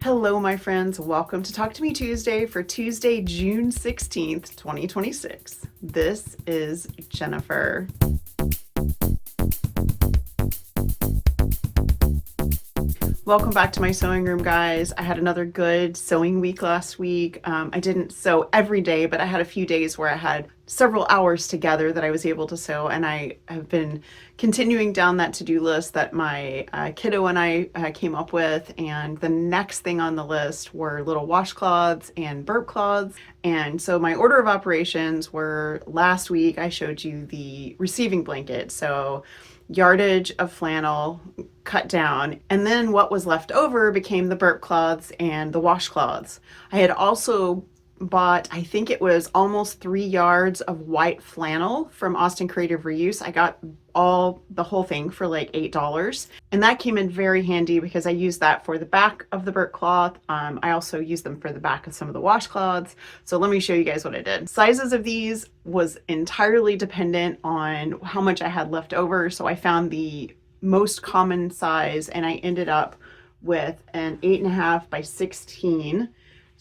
Hello, my friends. Welcome to Talk to Me Tuesday for Tuesday, June 16th, 2026. This is Jennifer. Welcome back to my sewing room, guys. I had another good sewing week last week. I didn't sew every day, but I had a few days where I had several hours together that I was able to sew, and I have been continuing down that to-do list that my kiddo and I came up with. And the next thing on the list were little washcloths and burp cloths. And so my order of operations were, last week I showed you the receiving blanket. So yardage of flannel cut down, and then what was left over became the burp cloths and the washcloths. I had also bought, I think it was almost 3 yards of white flannel from Austin Creative Reuse. I got the whole thing for like $8, and that came in very handy because I used that for the back of the burp cloth. I also used them for the back of some of the washcloths. So let me show you guys what I did. Sizes of these was entirely dependent on how much I had left over, so I found the most common size and I ended up with an 8.5 by 16.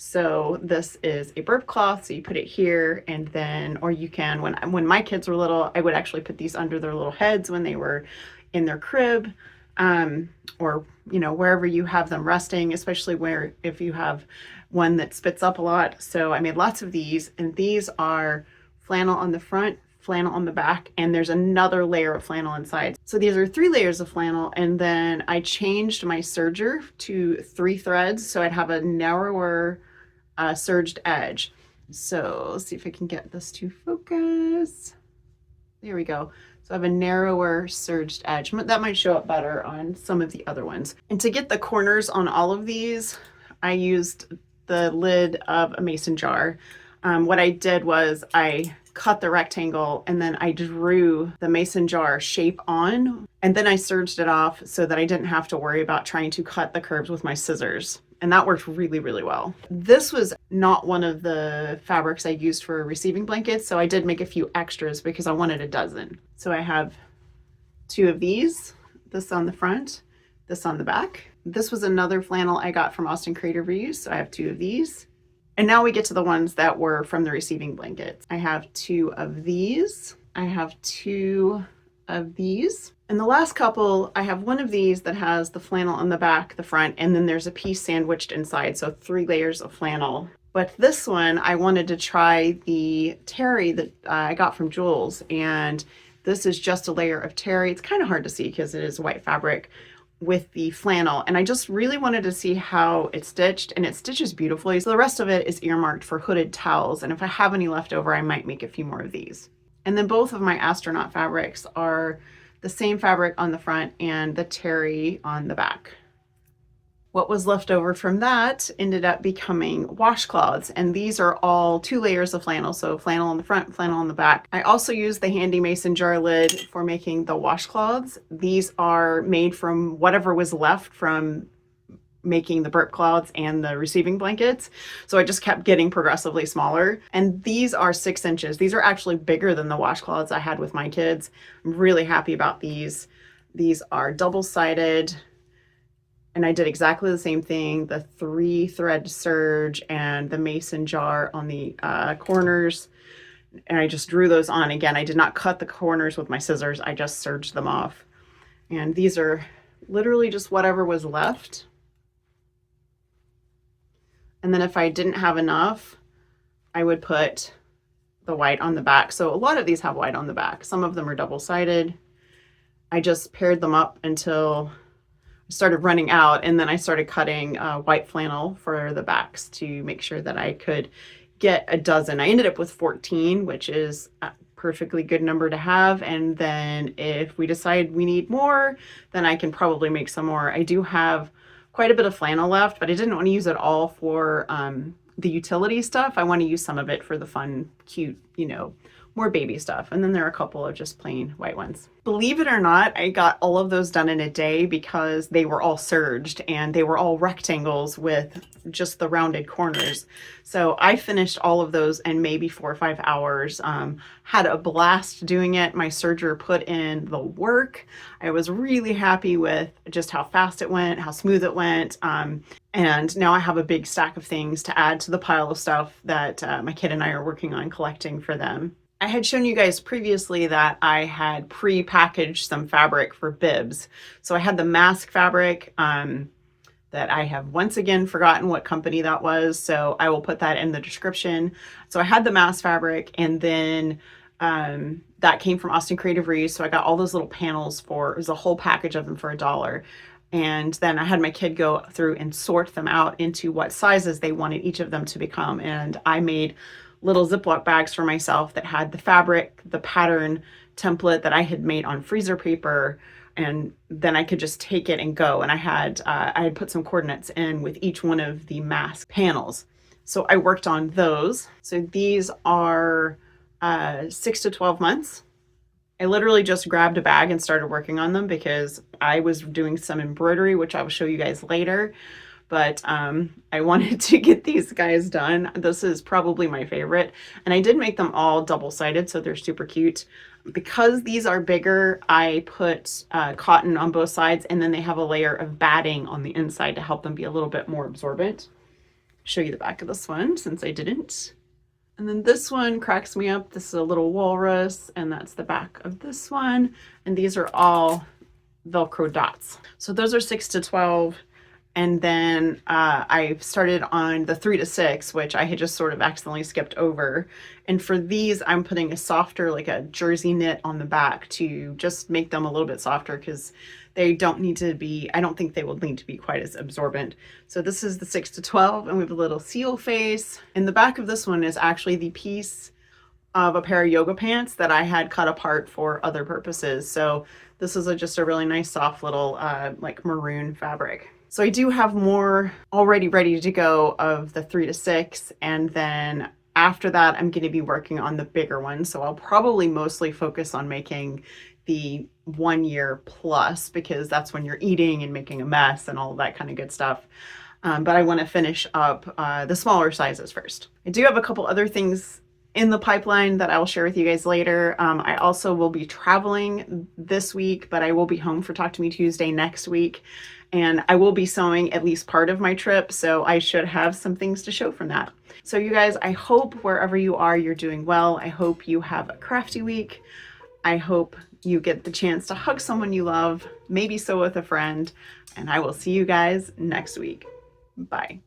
So this is a burp cloth, so you put it here, and then, or you can, when my kids were little, I would actually put these under their little heads when they were in their crib, or wherever you have them resting, especially if you have one that spits up a lot. So I made lots of these, and these are flannel on the front, flannel on the back, and there's another layer of flannel inside. So these are 3 layers of flannel, and then I changed my serger to 3 threads, so I'd have a narrower serged edge. So let's see if I can get this to focus. There we go. So I have a narrower serged edge. That might show up better on some of the other ones. And to get the corners on all of these, I used the lid of a mason jar. What I did was I cut the rectangle and then I drew the mason jar shape on, and then I serged it off so that I didn't have to worry about trying to cut the curves with my scissors. And that worked really, really well. This was not one of the fabrics I used for receiving blankets, so I did make a few extras because I wanted a dozen. So I have 2 of these, this on the front, this on the back. This was another flannel I got from Austin Creative Reuse, so I have 2 of these. And now we get to the ones that were from the receiving blankets. I have 2 of these. I have 2 of these. And the last couple, I have one of these that has the flannel on the back, the front, and then there's a piece sandwiched inside, so 3 layers of flannel. But this one, I wanted to try the terry that I got from Jules, and this is just a layer of terry. It's kind of hard to see because it is white fabric with the flannel, and I just really wanted to see how it stitched, and it stitches beautifully. So the rest of it is earmarked for hooded towels, and if I have any left over, I might make a few more of these. And then both of my astronaut fabrics are the same fabric on the front and the terry on the back. What was left over from that ended up becoming washcloths, and these are all 2 layers of flannel, so flannel on the front, flannel on the back. I also used the handy mason jar lid for making the washcloths. These are made from whatever was left from making the burp cloths and the receiving blankets, so I just kept getting progressively smaller. And these are 6 inches. These are actually bigger than the washcloths I had with my kids. I'm really happy about these. These are double-sided, and I did exactly the same thing, the 3 thread serge and the mason jar on the corners, and I just drew those on. Again, I did not cut the corners with my scissors, I just serged them off. And these are literally just whatever was left. And then if I didn't have enough, I would put the white on the back. So a lot of these have white on the back. Some of them are double-sided. I just paired them up until I started running out, and then I started cutting white flannel for the backs to make sure that I could get a dozen. I ended up with 14, which is a perfectly good number to have. And then if we decide we need more, then I can probably make some more. I do have quite a bit of flannel left, but I didn't want to use it all for the utility stuff. I want to use some of it for the fun, cute, more baby stuff. And then there are a couple of just plain white ones. Believe it or not, I got all of those done in a day because they were all serged and they were all rectangles with just the rounded corners. So I finished all of those in maybe 4 or 5 hours. Had a blast doing it. My serger put in the work. I was really happy with just how fast it went, how smooth it went. And now I have a big stack of things to add to the pile of stuff that my kid and I are working on collecting for them. I had shown you guys previously that I had pre-packaged some fabric for bibs. So I had the mask fabric that I have once again forgotten what company that was. So I will put that in the description. So I had the mask fabric, and then that came from Austin Creative Reuse. So I got all those little panels it was a whole package of them for $1. And then I had my kid go through and sort them out into what sizes they wanted each of them to become. And I made little Ziploc bags for myself that had the fabric, the pattern template that I had made on freezer paper, and then I could just take it and go. And I had put some coordinates in with each one of the mask panels. So I worked on those. So these are 6 to 12 months. I literally just grabbed a bag and started working on them because I was doing some embroidery, which I will show you guys later. But I wanted to get these guys done. This is probably my favorite. And I did make them all double-sided, so they're super cute. Because these are bigger, I put cotton on both sides, and then they have a layer of batting on the inside to help them be a little bit more absorbent. Show you the back of this one since I didn't. And then this one cracks me up. This is a little walrus, and that's the back of this one. And these are all Velcro dots. So those are 6 to 12. And then I started on the 3 to 6, which I had just sort of accidentally skipped over. And for these, I'm putting a softer, like a jersey knit on the back to just make them a little bit softer, because they don't need to be, I don't think they will need to be quite as absorbent. So this is the 6 to 12, and we have a little seal face. And the back of this one is actually the piece of a pair of yoga pants that I had cut apart for other purposes. So this is just a really nice soft little like maroon fabric. So I do have more already ready to go of the 3 to 6, and then after that I'm going to be working on the bigger one. So I'll probably mostly focus on making the 1 year plus, because that's when you're eating and making a mess and all of that kind of good stuff. But I want to finish up the smaller sizes first. I do have a couple other things in the pipeline that I will share with you guys later. I also will be traveling this week, but I will be home for Talk to Me Tuesday next week. And I will be sewing at least part of my trip, so I should have some things to show from that. So you guys, I hope wherever you are, you're doing well. I hope you have a crafty week. I hope you get the chance to hug someone you love, maybe sew with a friend, and I will see you guys next week. Bye.